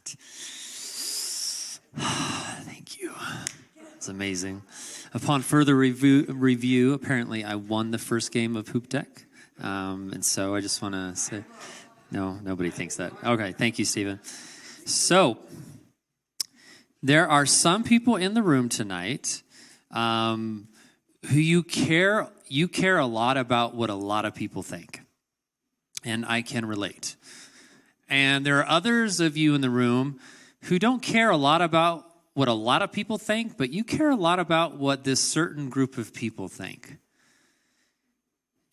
that. Thank you. It's amazing. Upon further review, apparently I won the first game of Hoop Deck. And so I just want to say, no, nobody thinks that. Okay, thank you, Stephen. So there are some people in the room tonight who you care a lot about what a lot of people think. And I can relate. And there are others of you in the room who don't care a lot about what a lot of people think, but you care a lot about what this certain group of people think.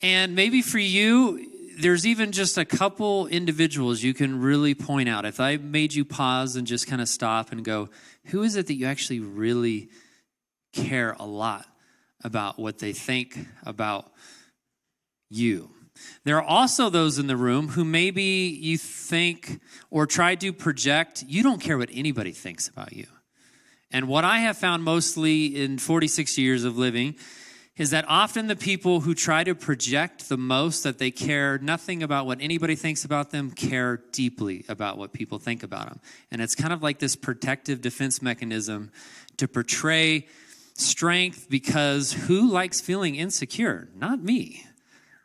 And maybe for you, there's even just a couple individuals you can really point out. If I made you pause and just kind of stop and go, who is it that you actually really care a lot about what they think about you? There are also those in the room who maybe you think or try to project, you don't care what anybody thinks about you. And what I have found mostly in 46 years of living is that often the people who try to project the most that they care nothing about what anybody thinks about them care deeply about what people think about them. And it's kind of like this protective defense mechanism to portray strength, because who likes feeling insecure? Not me.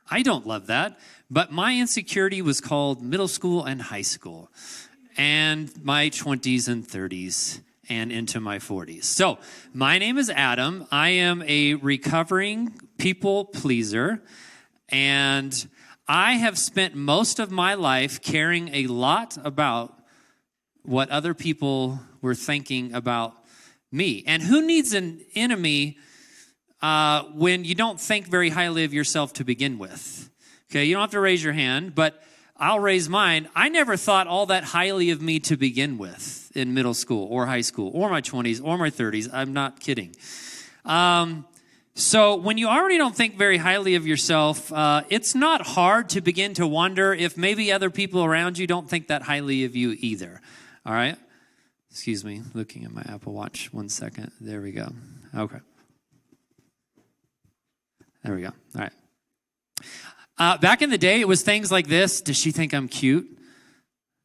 I don't love that. But my insecurity was called middle school and high school and my 20s and 30s. And into my 40s. So, my name is Adam. I am a recovering people pleaser, and I have spent most of my life caring a lot about what other people were thinking about me. And who needs an enemy when you don't think very highly of yourself to begin with? Okay, you don't have to raise your hand, but I'll raise mine. I never thought all that highly of me to begin with in middle school or high school or my 20s or my 30s. I'm not kidding. So when you already don't think very highly of yourself, it's not hard to begin to wonder if maybe other people around you don't think that highly of you either. All right? Excuse me, looking at my Apple Watch. 1 second. There we go. Okay. There we go. All right. Back in the day, it was things like this. Does she think I'm cute?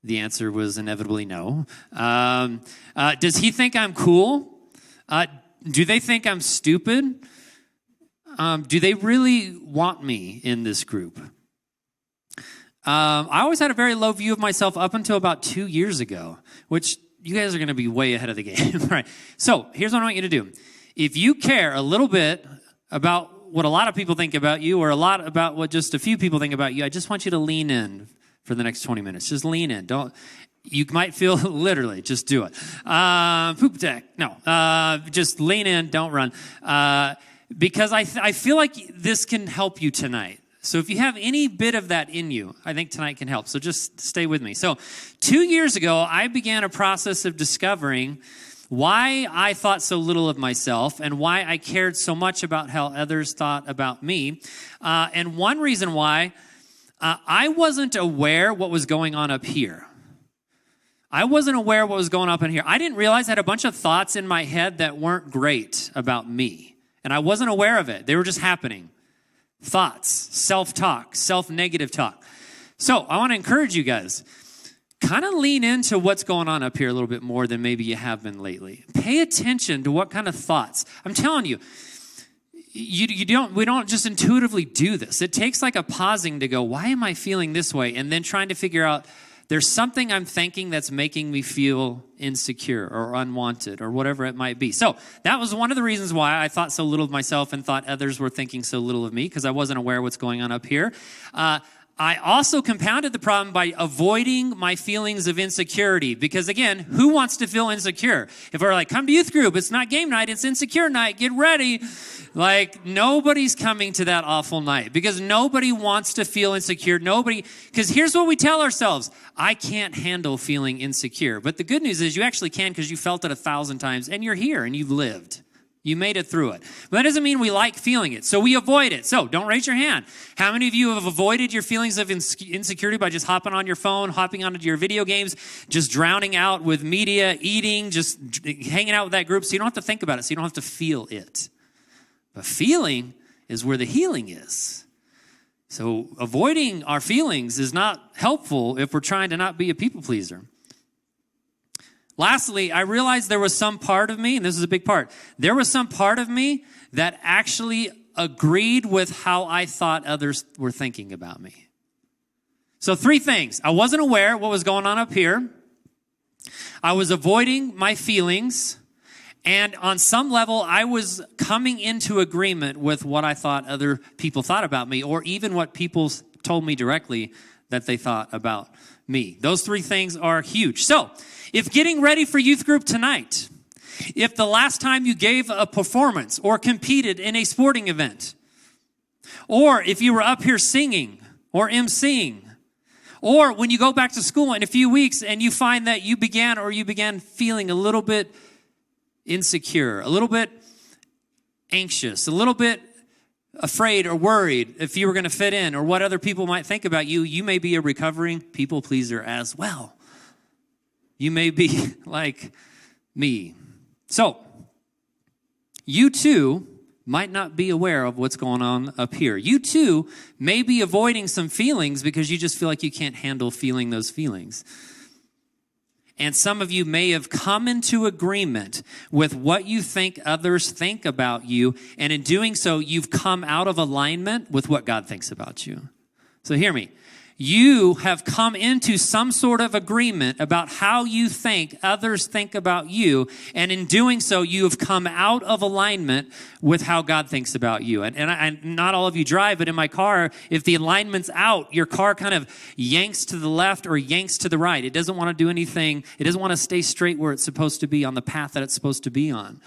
The answer was inevitably no. Does he think I'm cool? Do they think I'm stupid? Do they really want me in this group? I always had a very low view of myself up until about 2 years ago, which you guys are going to be way ahead of the game. Right? So here's what I want you to do. If you care a little bit about what a lot of people think about you, or a lot about what just a few people think about you, I just want you to lean in for the next 20 minutes. Just lean in. You might feel literally, just do it. Poop deck. No, just lean in. Don't run. Because I feel like this can help you tonight. So if you have any bit of that in you, I think tonight can help. So just stay with me. So 2 years ago, I began a process of discovering why I thought so little of myself and why I cared so much about how others thought about me. And one reason why, I wasn't aware what was going on up here. I wasn't aware what was going on up in here. I didn't realize I had a bunch of thoughts in my head that weren't great about me. And I wasn't aware of it. They were just happening. Thoughts, self-talk, self-negative talk. So I want to encourage you guys, kind of lean into what's going on up here a little bit more than maybe you have been lately. Pay attention to what kind of thoughts. I'm telling you, we don't just intuitively do this. It takes like a pausing to go, why am I feeling this way? And then trying to figure out, there's something I'm thinking that's making me feel insecure or unwanted or whatever it might be. So that was one of the reasons why I thought so little of myself and thought others were thinking so little of me, because I wasn't aware of what's going on up here. I also compounded the problem by avoiding my feelings of insecurity. Because again, who wants to feel insecure? If we're like, come to youth group, it's not game night, it's insecure night, get ready. Like, nobody's coming to that awful night because nobody wants to feel insecure. Because here's what we tell ourselves. I can't handle feeling insecure. But the good news is you actually can, because you felt it 1,000 times and you're here and you've lived. You made it through it. But that doesn't mean we like feeling it. So we avoid it. So don't raise your hand. How many of you have avoided your feelings of insecurity by just hopping on your phone, hopping onto your video games, just drowning out with media, eating, just hanging out with that group so you don't have to think about it, so you don't have to feel it. But feeling is where the healing is. So avoiding our feelings is not helpful if we're trying to not be a people pleaser. Lastly, I realized there was some part of me, and this is a big part, there was some part of me that actually agreed with how I thought others were thinking about me. So 3 things. I wasn't aware what was going on up here. I was avoiding my feelings. And on some level, I was coming into agreement with what I thought other people thought about me, or even what people told me directly that they thought about me. Those 3 things are huge. So if getting ready for youth group tonight, if the last time you gave a performance or competed in a sporting event, or if you were up here singing or emceeing, or when you go back to school in a few weeks and you find that you began feeling a little bit insecure, a little bit anxious, a little bit afraid or worried if you were going to fit in or what other people might think about you, you may be a recovering people pleaser as well. You may be like me. So, you too might not be aware of what's going on up here. You too may be avoiding some feelings because you just feel like you can't handle feeling those feelings. And some of you may have come into agreement with what you think others think about you. And in doing so, you've come out of alignment with what God thinks about you. So hear me. You have come into some sort of agreement about how you think others think about you. And in doing so, you have come out of alignment with how God thinks about you. And not all of you drive, but in my car, if the alignment's out, your car kind of yanks to the left or yanks to the right. It doesn't want to do anything. It doesn't want to stay straight where it's supposed to be on the path that it's supposed to be on.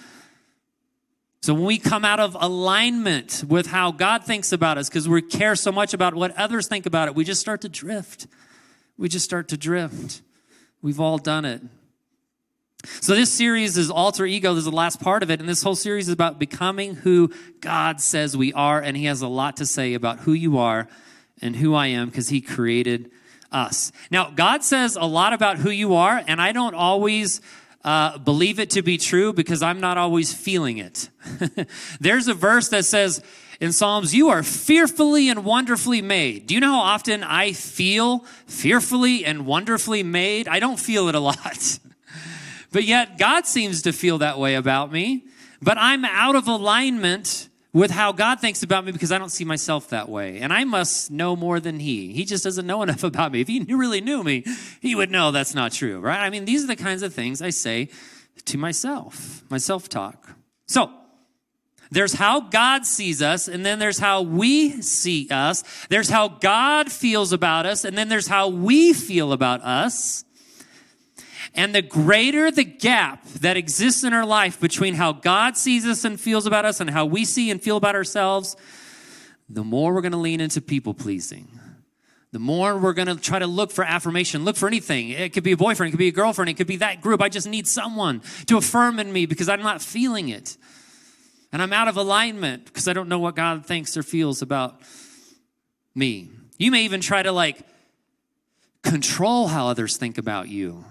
So when we come out of alignment with how God thinks about us, because we care so much about what others think about it, we just start to drift. We just start to drift. We've all done it. So this series is Alter Ego. This is the last part of it. And this whole series is about becoming who God says we are. And he has a lot to say about who you are and who I am because he created us. Now, God says a lot about who you are, and I don't always believe it to be true because I'm not always feeling it. There's a verse that says in Psalms, you are fearfully and wonderfully made. Do you know how often I feel fearfully and wonderfully made? I don't feel it a lot. But yet God seems to feel that way about me. But I'm out of alignment with how God thinks about me because I don't see myself that way. And I must know more than he. He just doesn't know enough about me. If he really knew me, he would know that's not true, right? I mean, these are the kinds of things I say to myself, my self-talk. So, there's how God sees us, and then there's how we see us. There's how God feels about us, and then there's how we feel about us. And the greater the gap that exists in our life between how God sees us and feels about us and how we see and feel about ourselves, the more we're going to lean into people pleasing. The more we're going to try to look for affirmation, look for anything. It could be a boyfriend, it could be a girlfriend, it could be that group. I just need someone to affirm in me because I'm not feeling it. And I'm out of alignment because I don't know what God thinks or feels about me. You may even try to control how others think about you.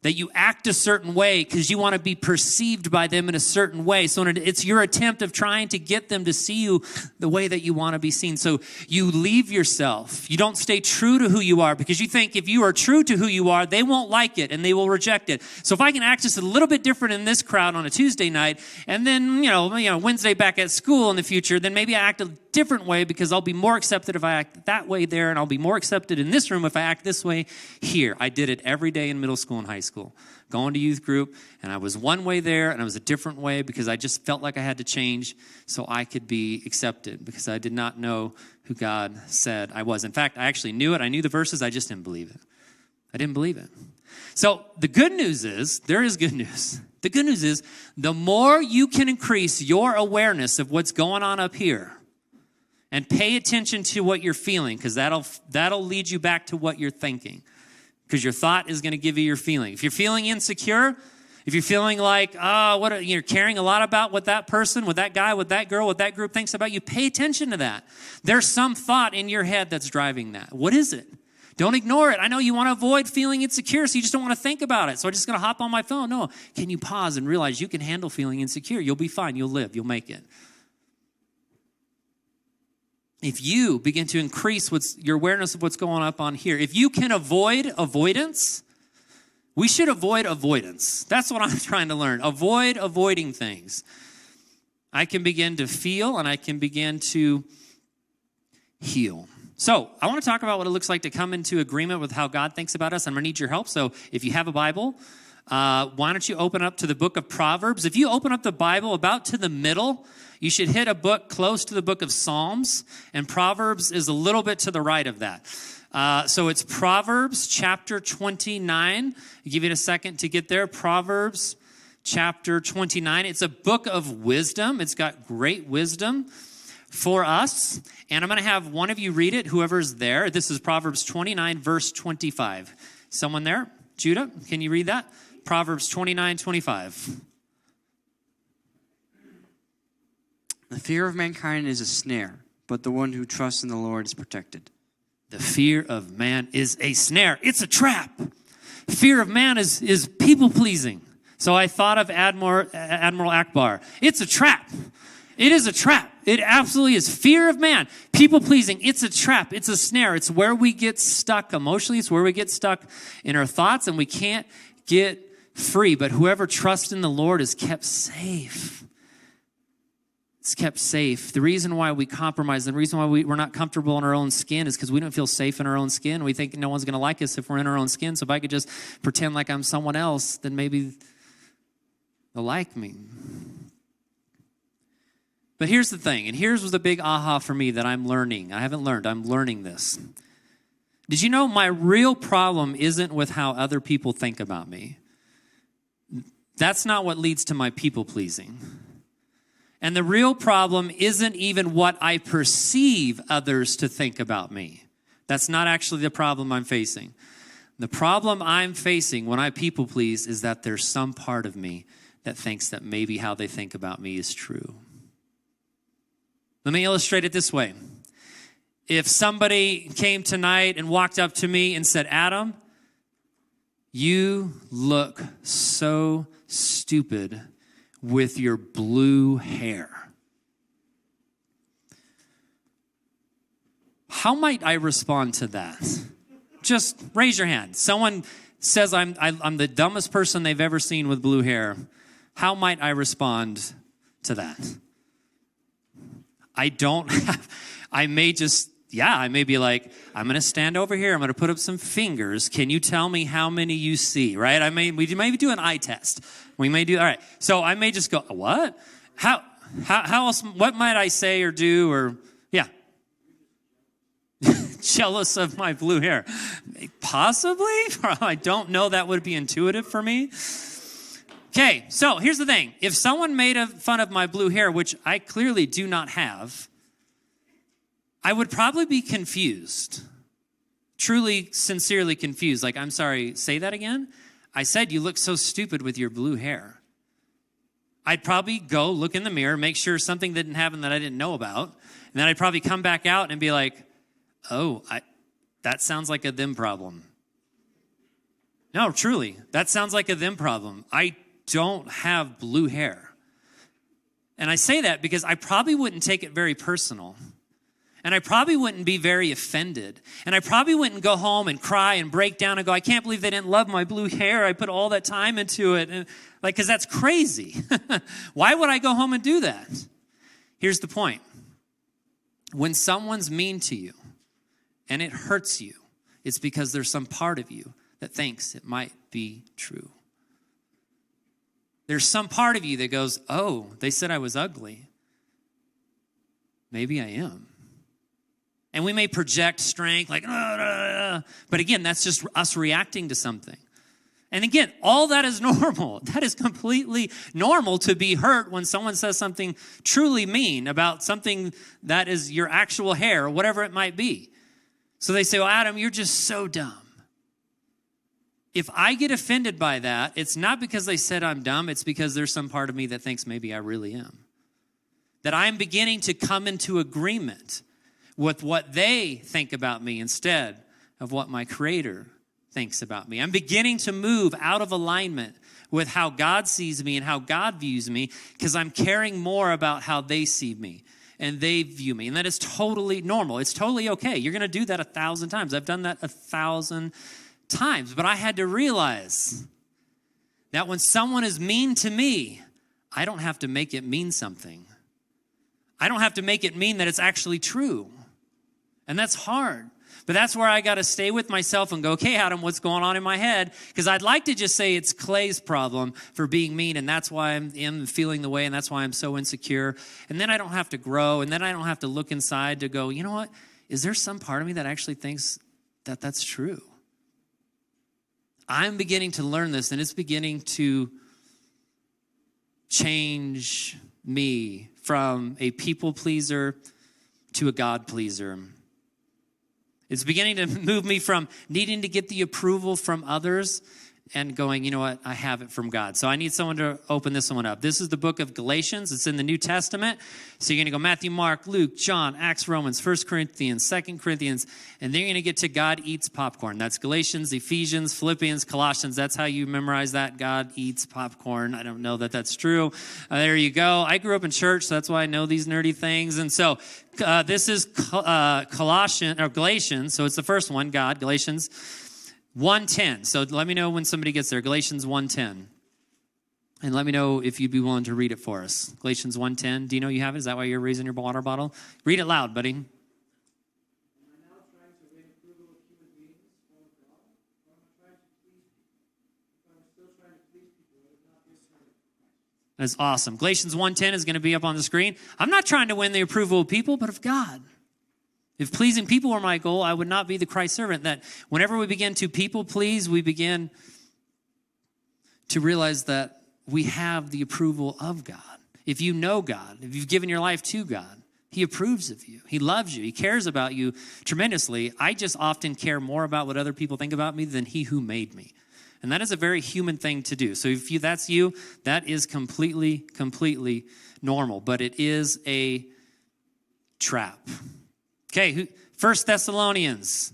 That you act a certain way because you want to be perceived by them in a certain way. So it's your attempt of trying to get them to see you the way that you want to be seen. So you leave yourself. You don't stay true to who you are because you think if you are true to who you are, they won't like it and they will reject it. So if I can act just a little bit different in this crowd on a Tuesday night and then, Wednesday back at school in the future, then maybe I act a different way because I'll be more accepted if I act that way there and I'll be more accepted in this room if I act this way here. I did it every day in middle school and high school. Going to youth group, and I was one way there, and I was a different way because I just felt like I had to change so I could be accepted because I did not know who God said I was. In fact, I actually knew it. I knew the verses. I just didn't believe it. I didn't believe it. So the good news is, there is good news. The good news is, the more you can increase your awareness of what's going on up here and pay attention to what you're feeling, because that'll lead you back to what you're thinking. Because your thought is going to give you your feeling. If you're feeling insecure, if you're feeling like, you're caring a lot about what that person, what that guy, what that girl, what that group thinks about you, pay attention to that. There's some thought in your head that's driving that. What is it? Don't ignore it. I know you want to avoid feeling insecure, so you just don't want to think about it. So I'm just going to hop on my phone. No, can you pause and realize you can handle feeling insecure? You'll be fine. You'll live. You'll make it. If you begin to increase your awareness of what's going up on here, if you can avoid avoidance, We should avoid avoidance. That's what I'm trying to learn. Avoid avoiding things. I can begin to feel and I can begin to heal. So I want to talk about what it looks like to come into agreement with how God thinks about us. I'm going to need your help. So if you have a Bible, why don't you open up to the book of Proverbs? If you open up the Bible about to the middle, you should hit a book close to the book of Psalms. And Proverbs is a little bit to the right of that. So it's Proverbs chapter 29. I'll give you a second to get there. Proverbs chapter 29. It's a book of wisdom. It's got great wisdom for us. And I'm going to have one of you read it, whoever's there. This is Proverbs 29, verse 25. Someone there? Judah, can you read that? Proverbs 29, 25. The fear of mankind is a snare, but the one who trusts in the Lord is protected. The fear of man is a snare. It's a trap. Fear of man is people-pleasing. So I thought of Admiral Akbar. It's a trap. It is a trap. It absolutely is. Fear of man, people-pleasing. It's a trap. It's a snare. It's where we get stuck emotionally. It's where we get stuck in our thoughts, and we can't get free. But whoever trusts in the Lord is kept safe. It's kept safe. The reason why we compromise, the reason why we're not comfortable in our own skin is because we don't feel safe in our own skin. We think no one's going to like us if we're in our own skin. So if I could just pretend like I'm someone else, then maybe they'll like me. But here's the thing, and here's the big aha for me that I'm learning. I haven't learned. I'm learning this. Did you know my real problem isn't with how other people think about me? That's not what leads to my people-pleasing. And the real problem isn't even what I perceive others to think about me. That's not actually the problem I'm facing. The problem I'm facing when I people-please is that there's some part of me that thinks that maybe how they think about me is true. Let me illustrate it this way. If somebody came tonight and walked up to me and said, Adam, you look so stupid with your blue hair. How might I respond to that? Just raise your hand. Someone says I'm the dumbest person they've ever seen with blue hair. How might I respond to that? I may be like, I'm going to stand over here. I'm going to put up some fingers. Can you tell me how many you see, right? We may do an eye test. We may do, all right. So I may just go, what? How else, what might I say or do or, yeah. Jealous of my blue hair. Possibly. I don't know. That would be intuitive for me. Okay, so here's the thing. If someone made fun of my blue hair, which I clearly do not have, I would probably be confused. Truly, sincerely confused. Like, I'm sorry, say that again? I said you look so stupid with your blue hair. I'd probably go look in the mirror, make sure something didn't happen that I didn't know about, and then I'd probably come back out and be like, oh, that sounds like a them problem. No, truly, that sounds like a them problem. I don't have blue hair. And I say that because I probably wouldn't take it very personal. And I probably wouldn't be very offended. And I probably wouldn't go home and cry and break down and go, I can't believe they didn't love my blue hair. I put all that time into it. And because that's crazy. Why would I go home and do that? Here's the point. When someone's mean to you and it hurts you, it's because there's some part of you that thinks it might be true. There's some part of you that goes, oh, they said I was ugly. Maybe I am. And we may project strength like, but again, that's just us reacting to something. And again, all that is normal. That is completely normal to be hurt when someone says something truly mean about something that is your actual hair or whatever it might be. So they say, well, Adam, you're just so dumb. If I get offended by that, it's not because they said I'm dumb. It's because there's some part of me that thinks maybe I really am. That I'm beginning to come into agreement with what they think about me instead of what my Creator thinks about me. I'm beginning to move out of alignment with how God sees me and how God views me because I'm caring more about how they see me and they view me. And that is totally normal. It's totally okay. You're going to do that 1,000 times. I've done that 1,000 times, but I had to realize that when someone is mean to me, I don't have to make it mean something. I don't have to make it mean that it's actually true. And that's hard. But that's where I got to stay with myself and go, okay, Adam, what's going on in my head? Because I'd like to just say it's Clay's problem for being mean, and that's why I'm feeling the way, and that's why I'm so insecure. And then I don't have to grow, and then I don't have to look inside to go, you know what? Is there some part of me that actually thinks that that's true? I'm beginning to learn this, and it's beginning to change me from a people pleaser to a God pleaser. It's beginning to move me from needing to get the approval from others and going, you know what, I have it from God. So I need someone to open this one up. This is the book of Galatians. It's in the New Testament. So you're going to go Matthew, Mark, Luke, John, Acts, Romans, 1 Corinthians, 2 Corinthians, and then you're going to get to God eats popcorn. That's Galatians, Ephesians, Philippians, Colossians. That's how you memorize that. God eats popcorn. I don't know that that's true. There you go. I grew up in church, so that's why I know these nerdy things. And so this is Galatians. So it's the first one, God, Galatians 1:10. So let me know when somebody gets there. Galatians 1:10. And let me know if you'd be willing to read it for us. Galatians 1:10. Do you know you have it? Is that why you're raising your water bottle? Read it loud, buddy. That's awesome. Galatians 1:10 is going to be up on the screen. I'm not trying to win the approval of people, but of God. If pleasing people were my goal, I would not be the Christ servant. That whenever we begin to people please, we begin to realize that we have the approval of God. If you know God, if you've given your life to God, He approves of you. He loves you. He cares about you tremendously. I just often care more about what other people think about me than He who made me. And that is a very human thing to do. So if that's you, that is completely normal. But it is a trap. Okay, 1 Thessalonians,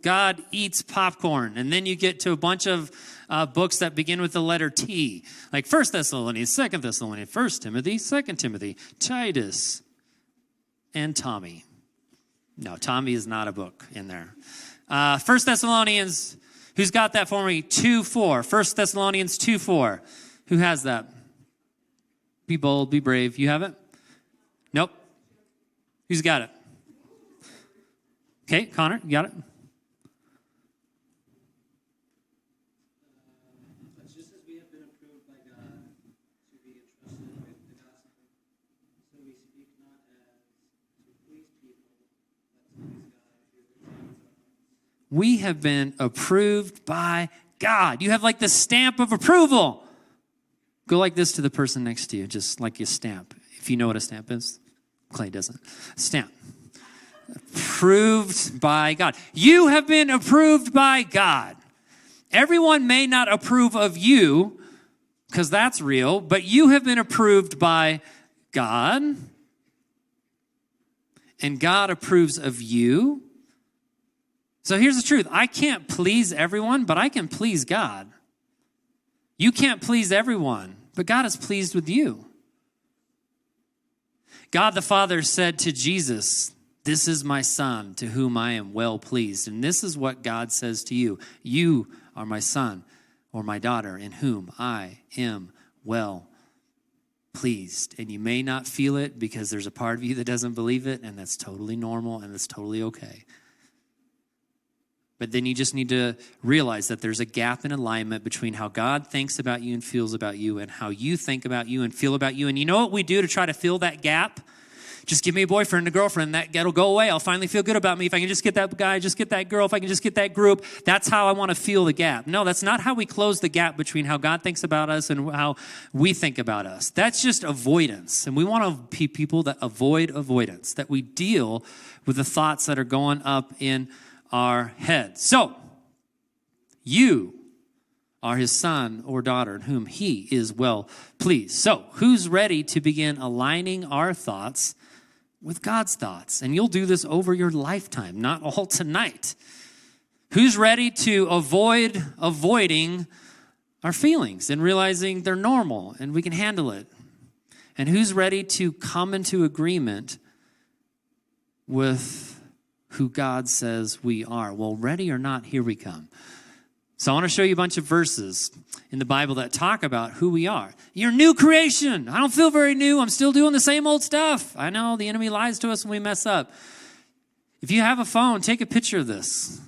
God eats popcorn. And then you get to a bunch of books that begin with the letter T. Like 1 Thessalonians, 2 Thessalonians, 1 Timothy, 2 Timothy, Titus, and Tommy. No, Tommy is not a book in there. 1 Thessalonians, who's got that for me? 2:4. 1 Thessalonians 2:4. Who has that? Be bold, be brave. You have it? Nope. Who's got it? Okay, Connor, you got it? Just as we have been approved by God to be entrusted with the gospel, so we speak not as to please people, but to please God through the things of us. We have been approved by God. You have like the stamp of approval. Go like this to the person next to you, just like your stamp. If you know what a stamp is. Clay doesn't. Stamp. Approved by God. You have been approved by God. Everyone may not approve of you, because that's real, but you have been approved by God. And God approves of you. So here's the truth. I can't please everyone, but I can please God. You can't please everyone, but God is pleased with you. God the Father said to Jesus, "This is my Son, to whom I am well pleased." And this is what God says to you. You are my son or my daughter in whom I am well pleased. And you may not feel it because there's a part of you that doesn't believe it, and that's totally normal and that's totally okay. But then you just need to realize that there's a gap in alignment between how God thinks about you and feels about you and how you think about you and feel about you. And you know what we do to try to fill that gap? Just give me a boyfriend, a girlfriend. That'll go away. I'll finally feel good about me. If I can just get that guy, just get that girl, if I can just get that group, that's how I want to fill the gap. No, that's not how we close the gap between how God thinks about us and how we think about us. That's just avoidance. And we want to be people that avoid avoidance, that we deal with the thoughts that are going up in our head. So, you are his son or daughter in whom he is well pleased. So, who's ready to begin aligning our thoughts with God's thoughts? And you'll do this over your lifetime, not all tonight. Who's ready to avoid avoiding our feelings and realizing they're normal and we can handle it? And who's ready to come into agreement with who God says we are? Well, ready or not, here we come. So I want to show you a bunch of verses in the Bible that talk about who we are. You're new creation. I don't feel very new. I'm still doing the same old stuff. I know the enemy lies to us when we mess up. If you have a phone, take a picture of this.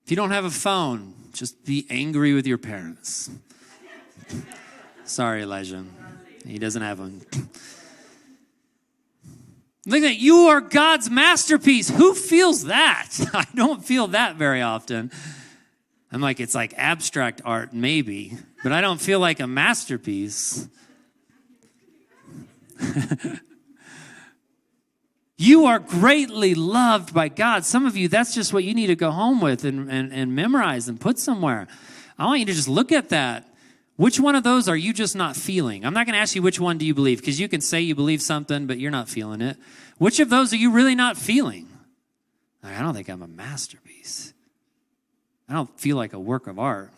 If you don't have a phone, just be angry with your parents. Sorry, Elijah. He doesn't have one. Look at that. You are God's masterpiece. Who feels that? I don't feel that very often. I'm like, it's like abstract art, maybe, but I don't feel like a masterpiece. You are greatly loved by God. Some of you, that's just what you need to go home with and memorize and put somewhere. I want you to just look at that. Which one of those are you just not feeling? I'm not going to ask you which one do you believe, because you can say you believe something, but you're not feeling it. Which of those are you really not feeling? I don't think I'm a masterpiece. I don't feel like a work of art.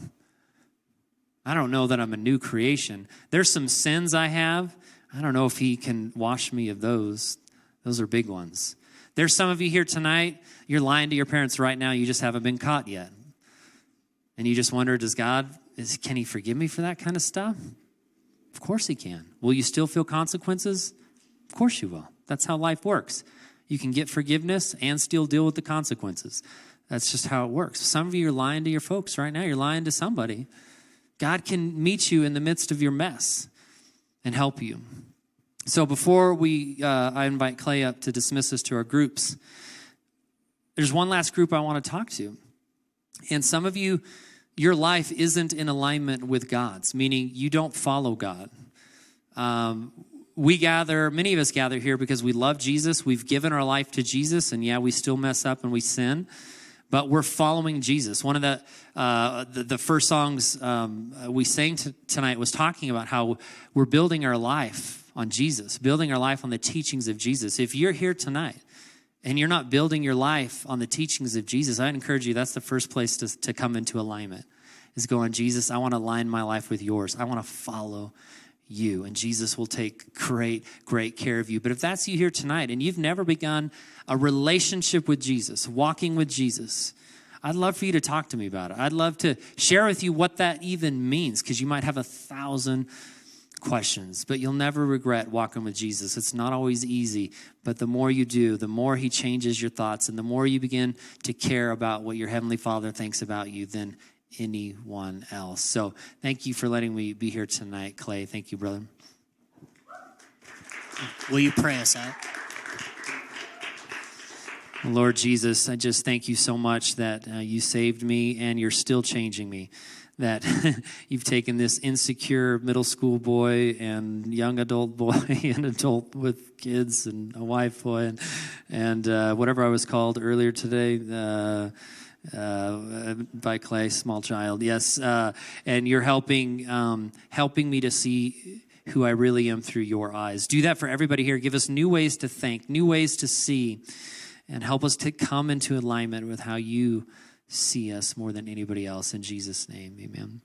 I don't know that I'm a new creation. There's some sins I have. I don't know if he can wash me of those. Those are big ones. There's some of you here tonight, you're lying to your parents right now. You just haven't been caught yet. And you just wonder, can he forgive me for that kind of stuff? Of course he can. Will you still feel consequences? Of course you will. That's how life works. You can get forgiveness and still deal with the consequences. That's just how it works. Some of you are lying to your folks right now. You're lying to somebody. God can meet you in the midst of your mess and help you. So before I invite Clay up to dismiss us to our groups, there's one last group I want to talk to. And some of you, your life isn't in alignment with God's, meaning you don't follow God. Many of us gather here because we love Jesus. We've given our life to Jesus, and yeah, we still mess up and we sin, but we're following Jesus. One of the first songs we sang tonight was talking about how we're building our life on Jesus, building our life on the teachings of Jesus. If you're here tonight and you're not building your life on the teachings of Jesus, I encourage you, that's the first place to come into alignment, is going, Jesus, I want to align my life with yours. I want to follow you, and Jesus will take great, great care of you. But if that's you here tonight and you've never begun a relationship with Jesus, walking with Jesus, I'd love for you to talk to me about it. I'd love to share with you what that even means, because you might have 1,000 questions, but you'll never regret walking with Jesus. It's not always easy, but the more you do, the more he changes your thoughts, and the more you begin to care about what your Heavenly Father thinks about you than anyone else. So thank you for letting me be here tonight, Clay. Thank you, brother. Will you pray us out? Lord Jesus, I just thank you so much that you saved me and you're still changing me. That you've taken this insecure middle school boy and young adult boy and adult with kids and a wife boy and whatever I was called earlier today by Clay, small child. Yes, and you're helping me to see who I really am through your eyes. Do that for everybody here. Give us new ways to think, new ways to see, and help us to come into alignment with how you see us more than anybody else. In Jesus' name, amen.